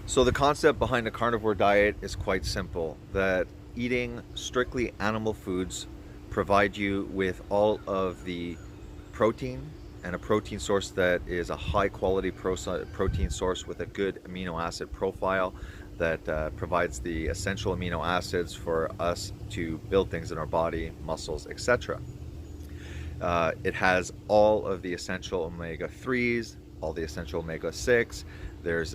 So the concept behind the carnivore diet is quite simple, that eating strictly animal foods provide you with all of the protein, and a protein source that is a high quality protein source with a good amino acid profile that provides the essential amino acids for us to build things in our body, muscles, etc. It has all of the essential omega-3s, all the essential omega-6. There's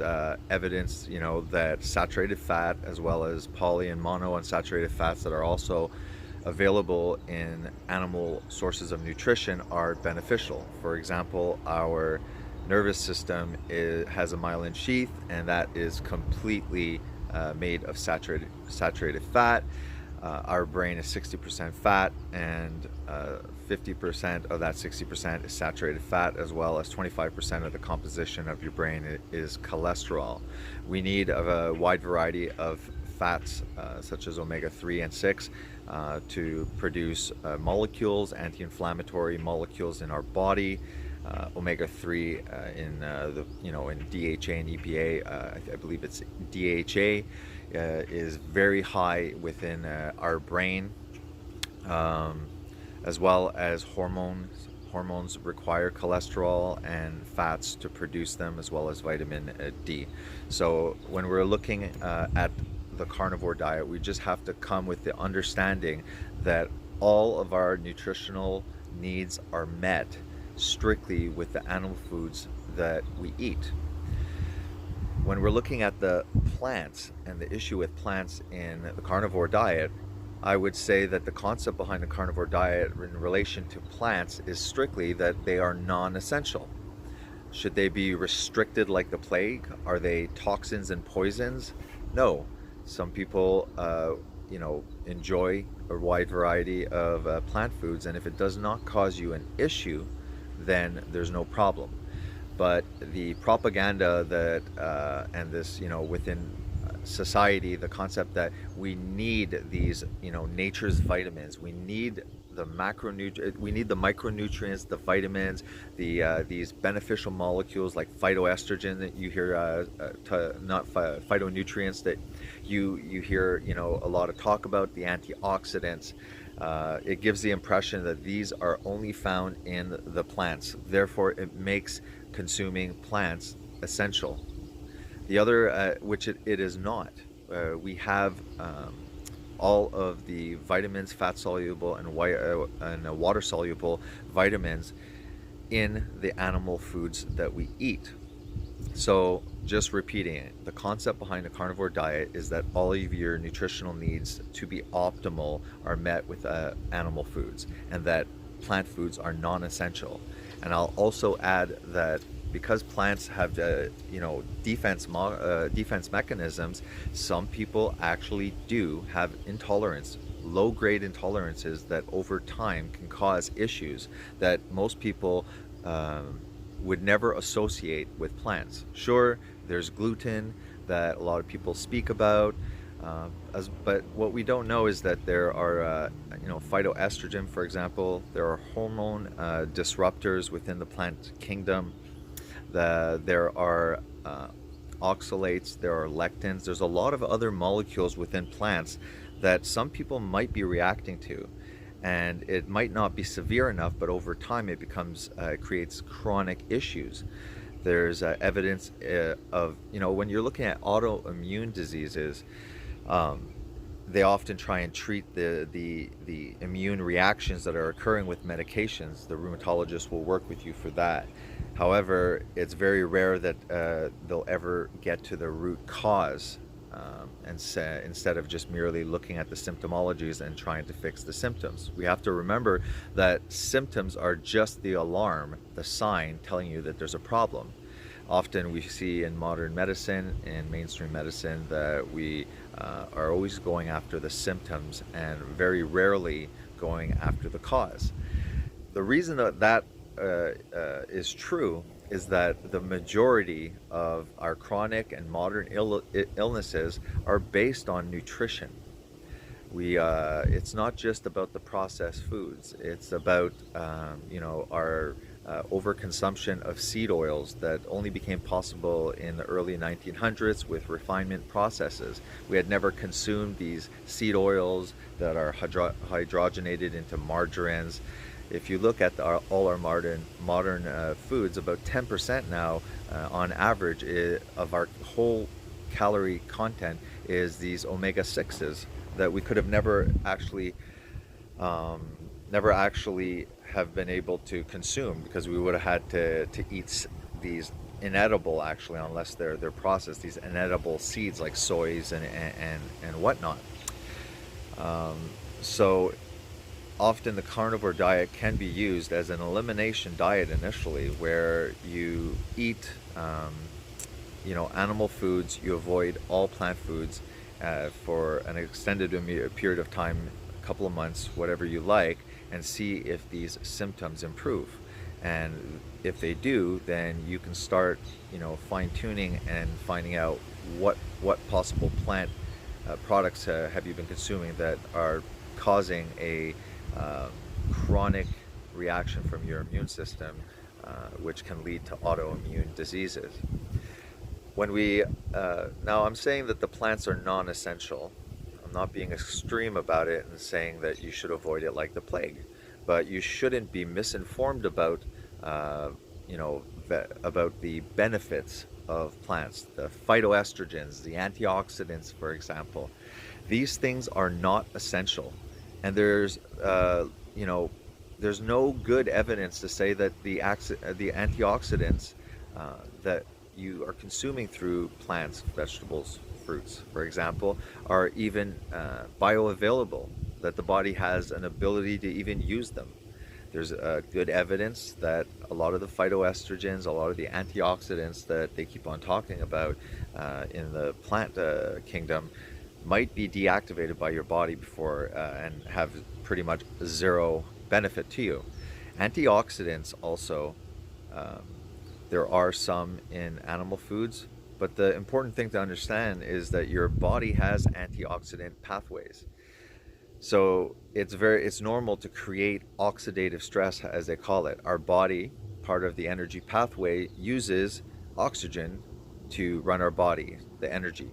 evidence, that saturated fat as well as poly and monounsaturated fats that are also available in animal sources of nutrition are beneficial. For example, our nervous system has a myelin sheath, and that is completely made of saturated fat. Our brain is 60% fat, and 50% of that 60% is saturated fat, as well as 25% of the composition of your brain is cholesterol. We need a wide variety of fats, such as omega-3 and 6, to produce molecules, anti-inflammatory molecules in our body. Omega-3 in in DHA and EPA, I believe it's DHA, is very high within our brain, as well as hormones. Hormones require cholesterol and fats to produce them, as well as vitamin D. So when we're looking at the carnivore diet, we just have to come with the understanding that all of our nutritional needs are met strictly with the animal foods that we eat. When we're looking at the plants and the issue with plants in the carnivore diet, I would say that the concept behind the carnivore diet in relation to plants is strictly that they are non-essential. Should they be restricted like the plague? Are they toxins and poisons? No. Some people, enjoy a wide variety of plant foods, and if it does not cause you an issue, then there's no problem. But the propaganda that and this, within society, the concept that we need these, nature's vitamins, we need the micronutrients, the vitamins, these beneficial molecules like phytoestrogen that you hear, not phytonutrients that you hear, a lot of talk about, the antioxidants. It gives the impression that these are only found in the plants. Therefore, it makes consuming plants essential. The other, which it is not. We have all of the vitamins, fat-soluble and water-soluble vitamins in the animal foods that we eat. So just repeating it, the concept behind the carnivore diet is that all of your nutritional needs to be optimal are met with animal foods, and that plant foods are non-essential. And I'll also add that because plants have defense mechanisms, some people actually do have intolerance, low-grade intolerances that over time can cause issues that most people would never associate with plants. Sure, there's gluten that a lot of people speak about, but what we don't know is that there are, phytoestrogen, for example. There are hormone disruptors within the plant kingdom. There are oxalates, there are lectins. There's a lot of other molecules within plants that some people might be reacting to. And it might not be severe enough, but over time it creates chronic issues. There's evidence of, when you're looking at autoimmune diseases, they often try and treat the immune reactions that are occurring with medications. The rheumatologist will work with you for that. However, it's very rare that they'll ever get to the root cause, instead of just merely looking at the symptomologies and trying to fix the symptoms. We have to remember that symptoms are just the alarm, the sign telling you that there's a problem. Often we see in modern medicine and mainstream medicine that we are always going after the symptoms and very rarely going after the cause. The reason that is true is that the majority of our chronic and modern illnesses are based on nutrition. It's not just about the processed foods. It's about our overconsumption of seed oils that only became possible in the early 1900s with refinement processes. We had never consumed these seed oils that are hydrogenated into margarines. If you look at all our modern foods, about 10% now on average of our whole calorie content is these omega-6s that we could have um, never actually have been able to consume, because we would have had to eat these inedible, actually, unless they're processed, these inedible seeds like soys and whatnot. So often the carnivore diet can be used as an elimination diet initially, where you eat animal foods, you avoid all plant foods for an extended period of time, a couple of months, whatever you like, and see if these symptoms improve. And if they do, then you can start, fine-tuning and finding out what possible plant products have you been consuming that are causing a chronic reaction from your immune system, which can lead to autoimmune diseases. Now I'm saying that the plants are non-essential. I'm not being extreme about it and saying that you should avoid it like the plague, but you shouldn't be misinformed about, about the benefits of plants, the phytoestrogens, the antioxidants, for example. These things are not essential, and there's no good evidence to say that the antioxidants that you are consuming through plants, vegetables, fruits, for example, are even bioavailable, that the body has an ability to even use them. There's good evidence that a lot of the phytoestrogens, a lot of the antioxidants that they keep on talking about in the plant kingdom might be deactivated by your body before and have pretty much zero benefit to you. Antioxidants also, there are some in animal foods, but the important thing to understand is that your body has antioxidant pathways. So it's normal to create oxidative stress, as they call it. Our body, part of the energy pathway, uses oxygen to run our body, the energy.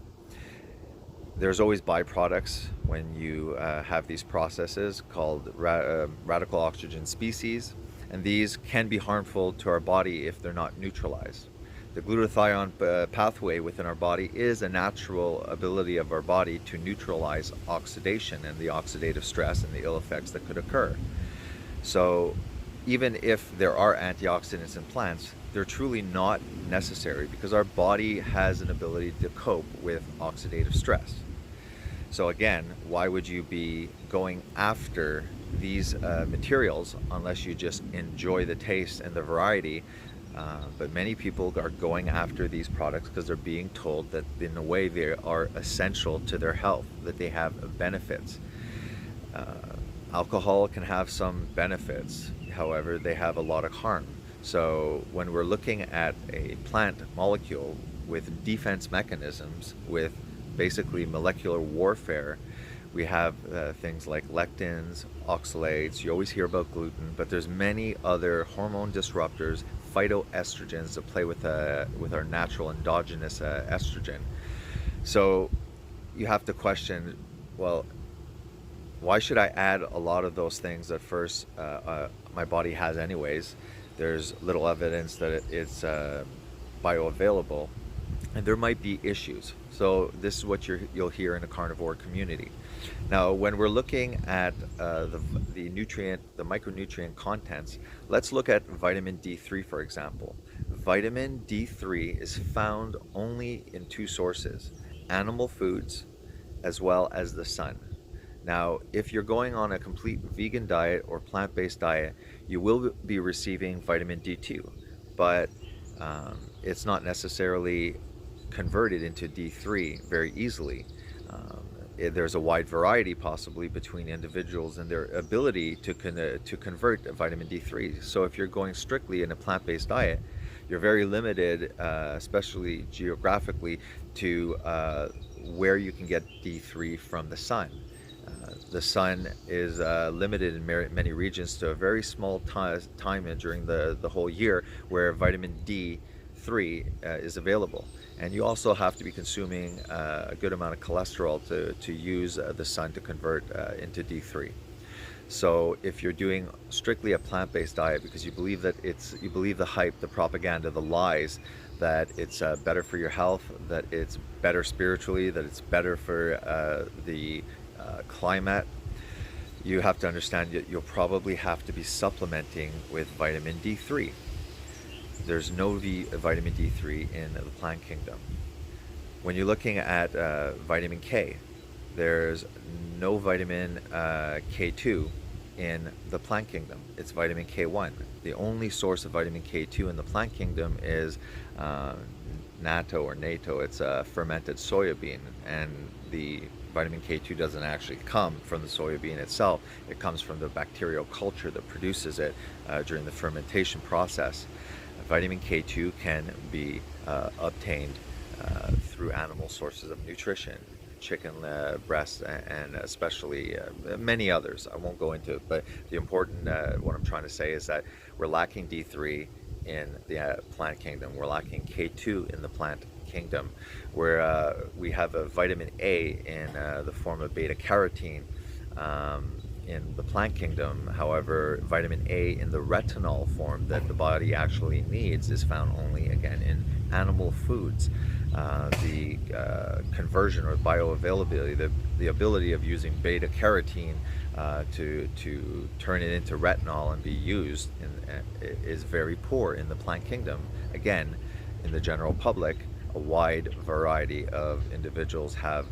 There's always byproducts when you have these processes called radical oxygen species, and these can be harmful to our body if they're not neutralized. The glutathione pathway within our body is a natural ability of our body to neutralize oxidation and the oxidative stress and the ill effects that could occur. So even if there are antioxidants in plants, they're truly not necessary, because our body has an ability to cope with oxidative stress. So again, why would you be going after these materials unless you just enjoy the taste and the variety? But many people are going after these products because they're being told that in a way they are essential to their health, that they have benefits. Alcohol can have some benefits, however, they have a lot of harm. So when we're looking at a plant molecule with defense mechanisms, with basically molecular warfare, we have things like lectins, oxalates. You always hear about gluten, but there's many other hormone disruptors, phytoestrogens, that play with our natural endogenous estrogen. So you have to question, well, why should I add a lot of those things that first my body has anyways? There's little evidence that it's bioavailable, and there might be issues. So this is what you'll hear in a carnivore community. Now, when we're looking at the micronutrient contents, let's look at vitamin D3, for example. Vitamin D3 is found only in two sources: animal foods as well as the sun. Now, if you're going on a complete vegan diet or plant-based diet, you will be receiving vitamin D2, but it's not necessarily converted into D3 very easily. There's a wide variety possibly between individuals and their ability to convert vitamin D3. So if you're going strictly in a plant-based diet, you're very limited, especially geographically, to where you can get D3 from the sun. The sun is limited in many regions to a very small time during the whole year where vitamin D3 is available. And you also have to be consuming a good amount of cholesterol to use the sun to convert into D3. So if you're doing strictly a plant-based diet because you believe the hype, the propaganda, the lies, that it's better for your health, that it's better spiritually, that it's better for the climate, you have to understand that you'll probably have to be supplementing with vitamin D3. There's no vitamin D3 in the plant kingdom. When you're looking at vitamin K, there's no vitamin K2 in the plant kingdom. It's vitamin K1. The only source of vitamin K2 in the plant kingdom is natto or natto. It's a fermented soya bean, and the vitamin K2 doesn't actually come from the soya bean itself. It comes from the bacterial culture that produces it during the fermentation process. Vitamin K2 can be obtained through animal sources of nutrition, chicken breast, and especially many others. I won't go into it, but the important, what I'm trying to say is that we're lacking D3 in the plant kingdom. We're lacking K2 in the plant kingdom, where we have a vitamin A in the form of beta carotene in the plant kingdom. However, vitamin A in the retinol form that the body actually needs is found only, again, in animal foods. The conversion or bioavailability, the ability of using beta carotene to turn it into retinol and be used is very poor in the plant kingdom. Again, in the general public, a wide variety of individuals have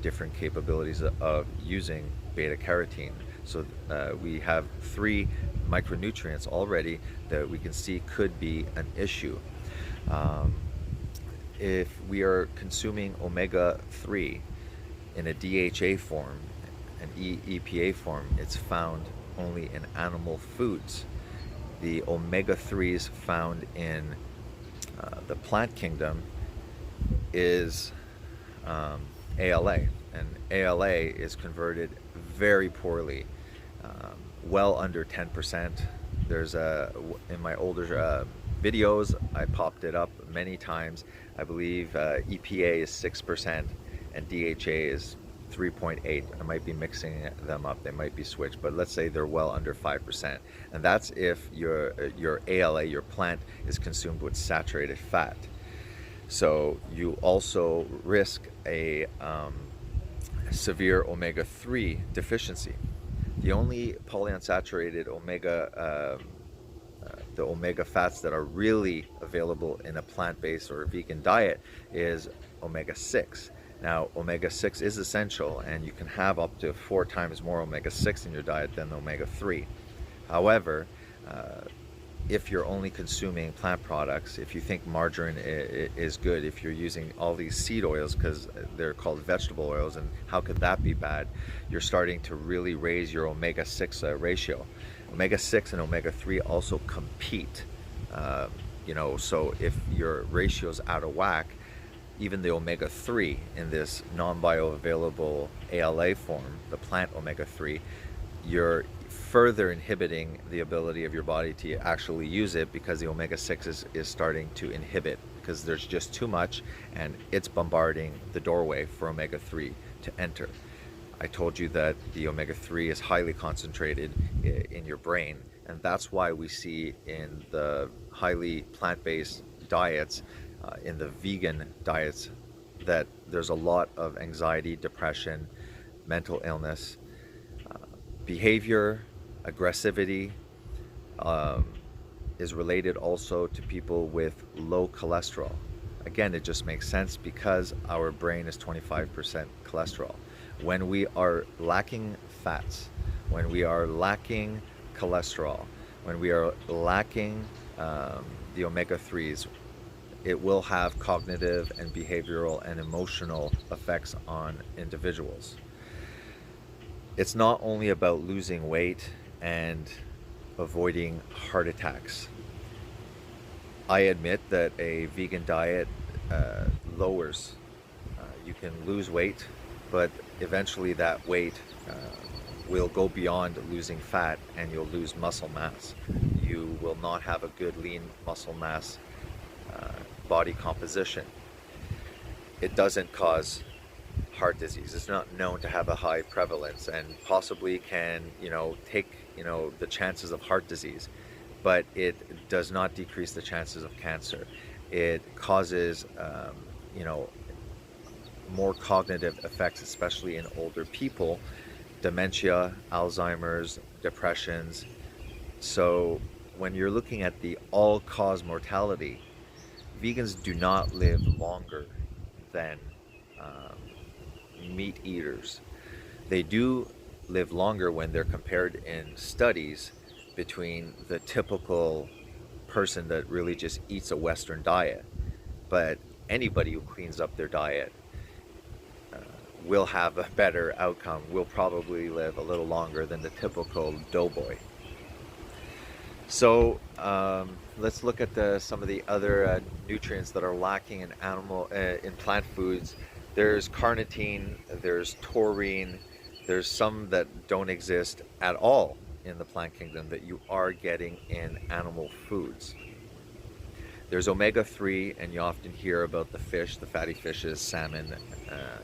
different capabilities of using beta carotene. So we have 3 micronutrients already that we can see could be an issue. If we are consuming omega-3 in a DHA form, an EPA form, it's found only in animal foods. The omega-3s found in the plant kingdom is ALA, and ALA is converted very poorly, well under 10%. There's in my older videos, I popped it up many times. I believe EPA is 6% and DHA is 3.8. I might be mixing them up, they might be switched, but let's say they're well under 5%. And that's if your ALA, your plant, is consumed with saturated fat. So you also risk a severe omega-3 deficiency. The only polyunsaturated the omega fats that are really available in a plant-based or a vegan diet is omega-6. Now, omega-6 is essential, and you can have up to 4 times more omega-6 in your diet than omega-3. However, if you're only consuming plant products, if you think margarine is good, if you're using all these seed oils because they're called vegetable oils, and how could that be bad? You're starting to really raise your omega-6 ratio. Omega-6 and omega-3 also compete, so if your ratio's out of whack, even the omega-3 in this non-bioavailable ALA form, the plant omega-3, you're further inhibiting the ability of your body to actually use it, because the omega-6 is starting to inhibit, because there's just too much and it's bombarding the doorway for omega-3 to enter. I told you that the omega-3 is highly concentrated in your brain, and that's why we see in the highly plant-based diets, in the vegan diets, that there's a lot of anxiety, depression, mental illness, behavior, aggressivity is related also to people with low cholesterol. Again, it just makes sense because our brain is 25% cholesterol. When we are lacking fats, when we are lacking cholesterol, when we are lacking the omega-3s, it will have cognitive and behavioral and emotional effects on individuals. It's not only about losing weight and avoiding heart attacks. I admit that a vegan diet lowers, you can lose weight but eventually that weight will go beyond losing fat and you'll lose muscle mass. You will not have a good lean muscle mass uh, body composition. It doesn't cause heart disease. It's not known to have a high prevalence and possibly can, take, the chances of heart disease, but it does not decrease the chances of cancer. It causes, you know, more cognitive effects, especially in older people, dementia, Alzheimer's, depressions. So when you're looking at the all-cause mortality, vegans do not live longer than um, meat eaters. They do live longer when they're compared in studies between the typical person that really just eats a Western diet. But anybody who cleans up their diet will have a better outcome, will probably live a little longer than the typical doughboy. So let's look at some of the other nutrients that are lacking in in plant foods. There's carnitine, there's taurine, there's some that don't exist at all in the plant kingdom that you are getting in animal foods. There's omega-3, and you often hear about the fish, the fatty fishes, salmon,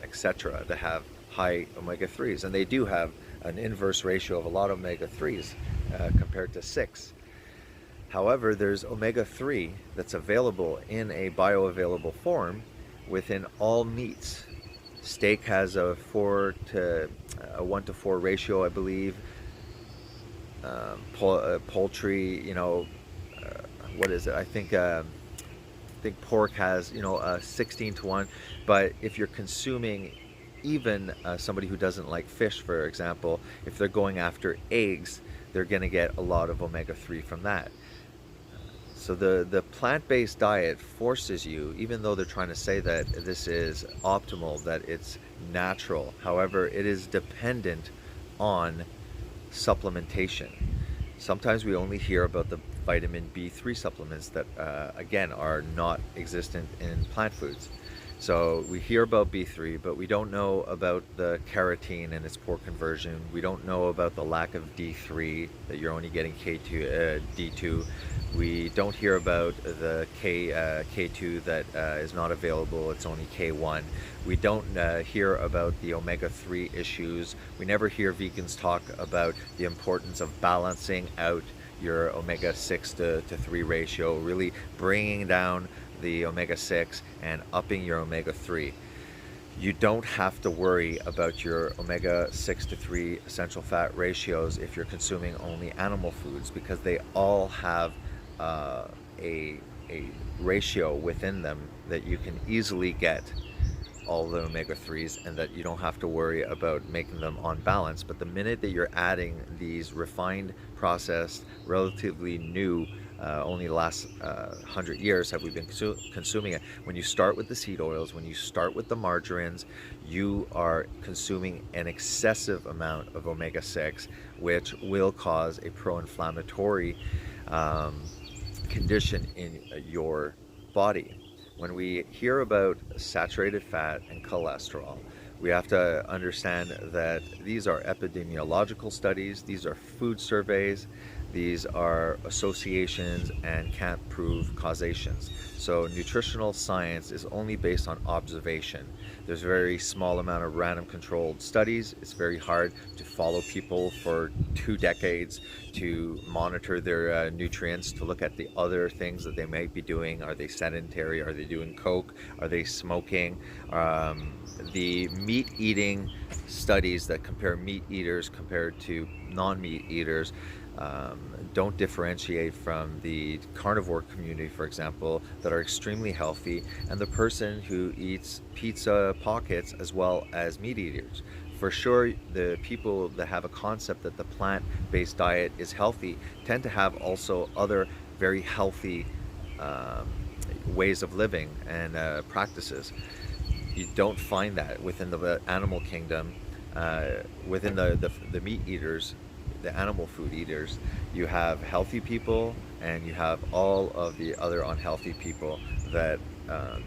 etc., that have high omega-3s. And they do have an inverse ratio of a lot of omega-3s compared to 6. However, there's omega-3 that's available in a bioavailable form within all meats. Steak has a 1 to 4 ratio, I believe. Poultry, what is it? I think pork has, a 16 to 1. But if you're consuming even somebody who doesn't like fish, for example, if they're going after eggs, they're going to get a lot of omega-3 from that. So the plant-based diet forces you, even though they're trying to say that this is optimal, that it's natural. However, it is dependent on supplementation. Sometimes we only hear about the vitamin B3 supplements that, again, are not existent in plant foods. So we hear about B3, but we don't know about the carotene and its poor conversion. We don't know about the lack of D3, that you're only getting D2. We don't hear about the K2 that is not available, it's only K1. We don't hear about the omega-3 issues. We never hear vegans talk about the importance of balancing out your omega-6 to 3 ratio, really bringing down the omega-6 and upping your omega-3. You don't have to worry about your omega-6 to 3 essential fat ratios if you're consuming only animal foods, because they all have a ratio within them that you can easily get all the omega-3s, and that you don't have to worry about making them on balance. But the minute that you're adding these refined, processed, relatively new, only the last 100 years have we been consuming it. When you start with the seed oils, when you start with the margarines, you are consuming an excessive amount of omega-6, which will cause a pro-inflammatory condition in your body. When we hear about saturated fat and cholesterol, we have to understand that these are epidemiological studies, these are food surveys, these are associations and can't prove causations. So nutritional science is only based on observation. There's a very small amount of random controlled studies. It's very hard to follow people for 2 decades to monitor their nutrients, to look at the other things that they might be doing. Are they sedentary? Are they doing coke? Are they smoking? The meat eating studies that compare meat eaters compared to non-meat eaters don't differentiate from the carnivore community, for example, that are extremely healthy, and the person who eats pizza pockets as well as meat eaters. For sure, the people that have a concept that the plant-based diet is healthy tend to have also other very healthy ways of living and practices. You don't find that within the animal kingdom, within the meat eaters, the animal food eaters. You have healthy people and you have all of the other unhealthy people that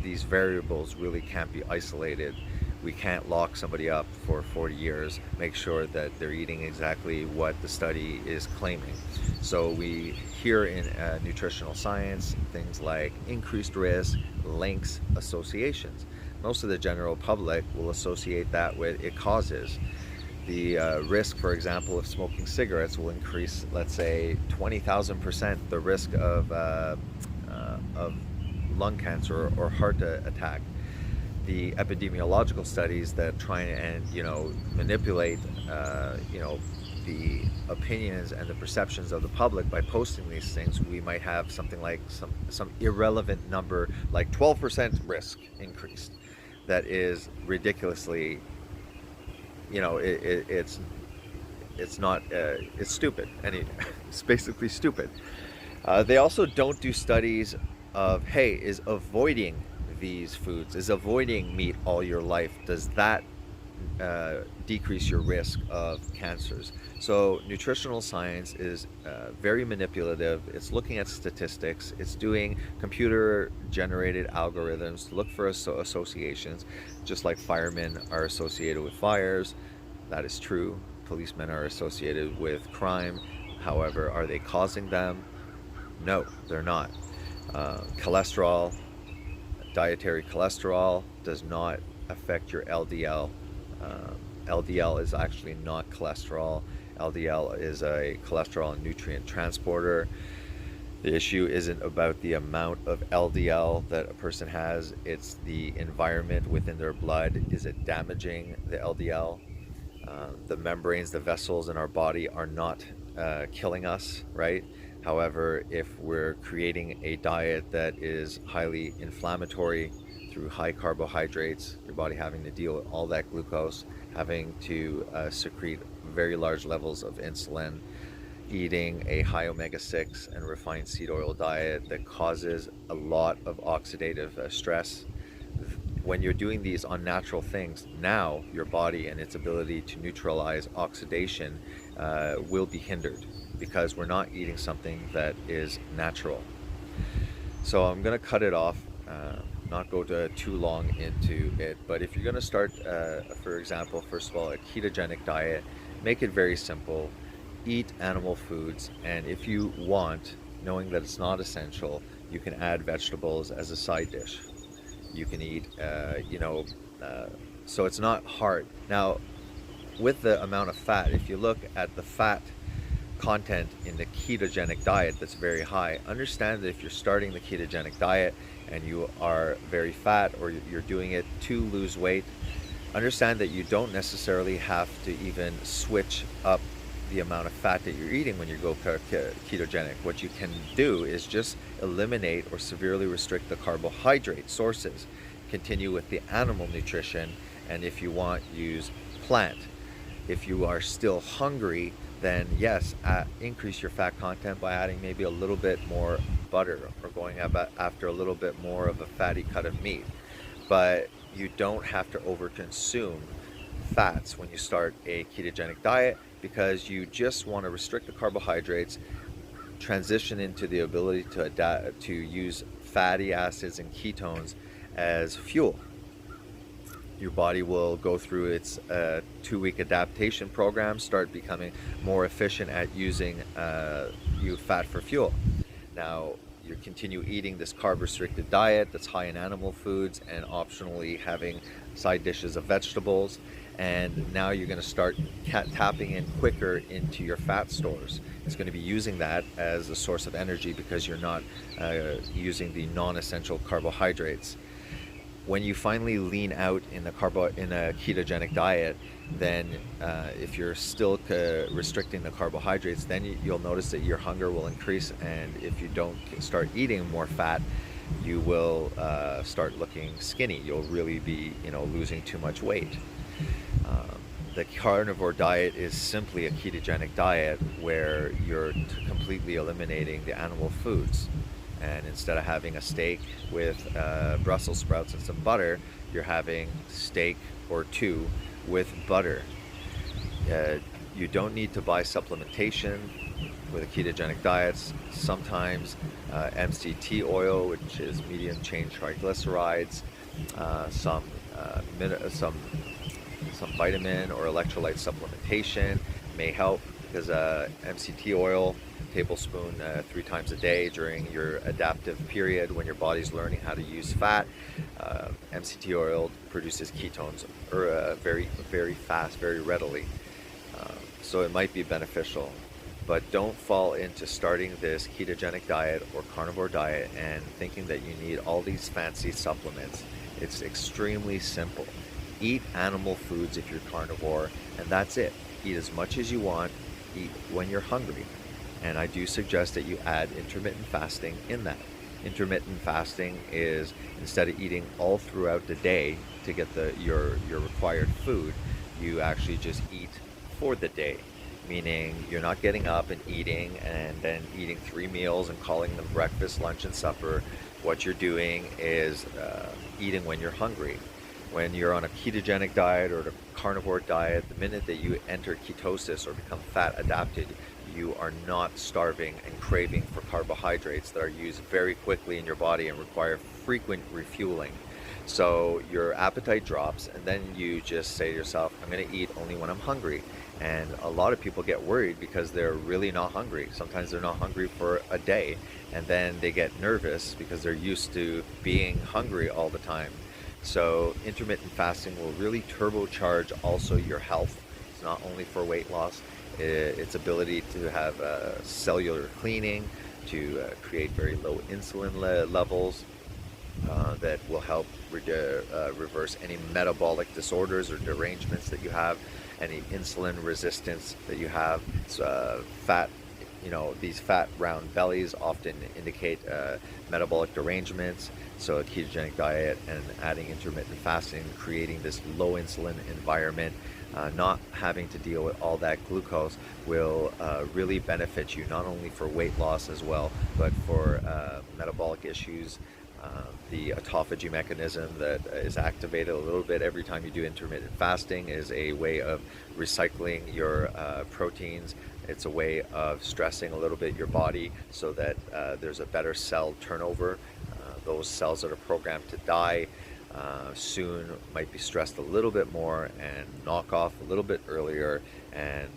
these variables really can't be isolated We can't lock somebody up for 40 years, make sure that they're eating exactly what the study is claiming. So we hear in nutritional science things like increased risk, links, associations. Most of the general public will associate that with it causes. The risk, for example, of smoking cigarettes will increase, let's say, 20,000% the risk of lung cancer or heart attack. The epidemiological studies that try and manipulate the opinions and the perceptions of the public by posting these things, we might have something like some irrelevant number like 12% risk increased. That is ridiculously, it's not it's stupid, and it's basically stupid. They also don't do studies of, hey, is avoiding these foods, is avoiding meat all your life, does that decrease your risk of cancers? So nutritional science is very manipulative. It's looking at statistics. It's doing computer generated algorithms to look for associations, just like firemen are associated with fires. That is true. Policemen are associated with crime. However, are they causing them? No, they're not. Cholesterol, dietary cholesterol does not affect your LDL. LDL is actually not cholesterol. LDL is a cholesterol and nutrient transporter. The issue isn't about the amount of LDL that a person has, it's the environment within their blood. Is it damaging the LDL? The membranes, the vessels in our body are not killing us, right? However, if we're creating a diet that is highly inflammatory through high carbohydrates, your body having to deal with all that glucose, having to secrete very large levels of insulin, eating a high omega-6 and refined seed oil diet that causes a lot of oxidative stress. When you're doing these unnatural things, now your body and its ability to neutralize oxidation will be hindered, because we're not eating something that is natural. So I'm going to cut it off, not go too long into it, but if you're going to start, for example, first of all, a ketogenic diet, make it very simple. Eat animal foods, and if you want, knowing that it's not essential, you can add vegetables as a side dish. You can eat, so it's not hard. Now, with the amount of fat, if you look at the fat content in the ketogenic diet that's very high, understand that if you're starting the ketogenic diet and you are very fat, or you're doing it to lose weight, understand that you don't necessarily have to even switch up the amount of fat that you're eating when you go ketogenic. What you can do is just eliminate or severely restrict the carbohydrate sources, continue with the animal nutrition, and if you want, use plant. If you are still hungry, then yes, increase your fat content by adding maybe a little bit more butter, or going after a little bit more of a fatty cut of meat. But you don't have to overconsume fats when you start a ketogenic diet, because you just want to restrict the carbohydrates, transition into the ability to adapt to use fatty acids and ketones as fuel. Your body will go through its 2-week adaptation program, start becoming more efficient at using fat for fuel. Now, you continue eating this carb-restricted diet that's high in animal foods, and optionally having side dishes of vegetables. And now you're going to start tapping in quicker into your fat stores. It's going to be using that as a source of energy, because you're not using the non-essential carbohydrates. When you finally lean out in a ketogenic diet, then if you're still restricting the carbohydrates, then you'll notice that your hunger will increase, and if you don't start eating more fat, you will start looking skinny. You'll really be losing too much weight. The carnivore diet is simply a ketogenic diet where you're completely eliminating the animal foods. And instead of having a steak with Brussels sprouts and some butter, you're having steak or two with butter. You don't need to buy supplementation with a ketogenic diets. Sometimes MCT oil, which is medium chain triglycerides, some some vitamin or electrolyte supplementation may help, because MCT oil, tablespoon 3 times a day during your adaptive period when your body's learning how to use fat. MCT oil produces ketones very, very fast, very readily. So it might be beneficial. But don't fall into starting this ketogenic diet or carnivore diet and thinking that you need all these fancy supplements. It's extremely simple. Eat animal foods if you're carnivore, and that's it. Eat as much as you want, eat when you're hungry. And I do suggest that you add intermittent fasting in that. Intermittent fasting is, instead of eating all throughout the day to get your required food, you actually just eat for the day. Meaning you're not getting up and eating and then eating 3 meals and calling them breakfast, lunch, and supper. What you're doing is eating when you're hungry. When you're on a ketogenic diet or a carnivore diet, the minute that you enter ketosis or become fat adapted, you are not starving and craving for carbohydrates that are used very quickly in your body and require frequent refueling. So your appetite drops, and then you just say to yourself, I'm going to eat only when I'm hungry. And a lot of people get worried because they're really not hungry. Sometimes they're not hungry for a day, and then they get nervous because they're used to being hungry all the time. So intermittent fasting will really turbocharge also your health. It's not only for weight loss, its ability to have cellular cleaning, to create very low insulin levels, that will help reverse any metabolic disorders or derangements that you have, any insulin resistance that you have. Fat, these fat round bellies often indicate metabolic derangements. So a ketogenic diet and adding intermittent fasting, creating this low insulin environment, not having to deal with all that glucose, will really benefit you, not only for weight loss as well, but for metabolic issues. The autophagy mechanism that is activated a little bit every time you do intermittent fasting is a way of recycling your proteins. It's a way of stressing a little bit your body so that there's a better cell turnover. Those cells that are programmed to die soon might be stressed a little bit more and knock off a little bit earlier, and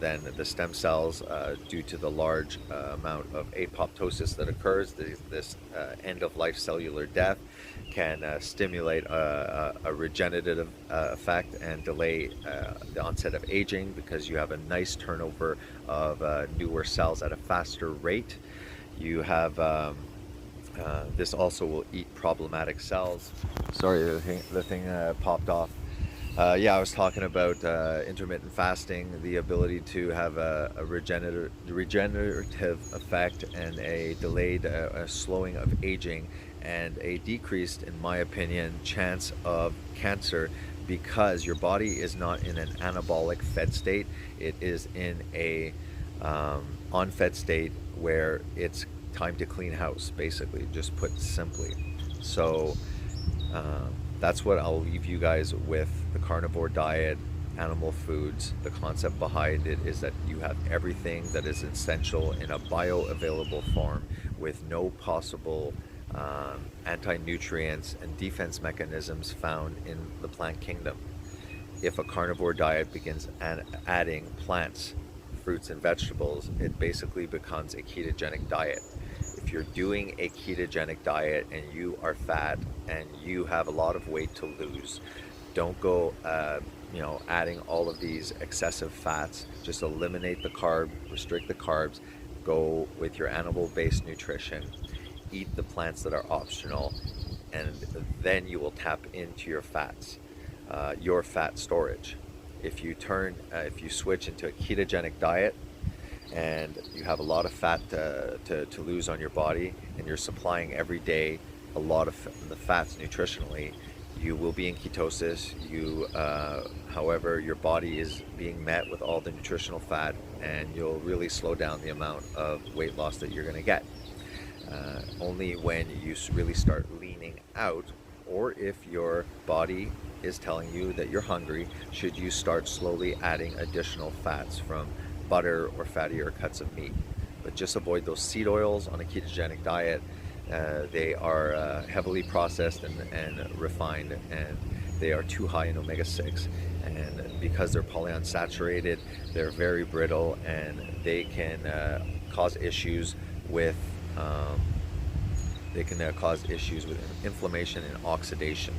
then the stem cells, due to the large amount of apoptosis that occurs, this end-of-life cellular death, can stimulate a regenerative effect and delay the onset of aging, because you have a nice turnover of newer cells at a faster rate. You have this also will eat problematic cells. Sorry, the thing popped off. Yeah, I was talking about intermittent fasting, the ability to have a regenerative effect and a delayed slowing of aging, and a decreased, in my opinion, chance of cancer, because your body is not in an anabolic fed state. It is in a on-fed state where it's time to clean house, basically, just put simply. So that's what I'll leave you guys with: the carnivore diet, animal foods. The concept behind it is that you have everything that is essential in a bioavailable form, with no possible anti-nutrients and defense mechanisms found in the plant kingdom. If a carnivore diet begins adding plants, fruits, and vegetables, it basically becomes a ketogenic diet. If you're doing a ketogenic diet and you are fat and you have a lot of weight to lose, don't go adding all of these excessive fats. Just eliminate the carb, restrict the carbs, go with your animal-based nutrition, eat the plants that are optional, and then you will tap into your fats, your fat storage. If you switch into a ketogenic diet and you have a lot of fat to lose on your body, and you're supplying every day a lot of the fats nutritionally, you will be in ketosis. However, your body is being met with all the nutritional fat, and you'll really slow down the amount of weight loss that you're going to get. Only when you really start leaning out, or if your body is telling you that you're hungry, should you start slowly adding additional fats from butter or fattier cuts of meat. But just avoid those seed oils on a ketogenic diet. They are heavily processed and refined, and they are too high in omega-6, and because they're polyunsaturated, they're very brittle, and they can cause issues with um, cause issues with inflammation and oxidation.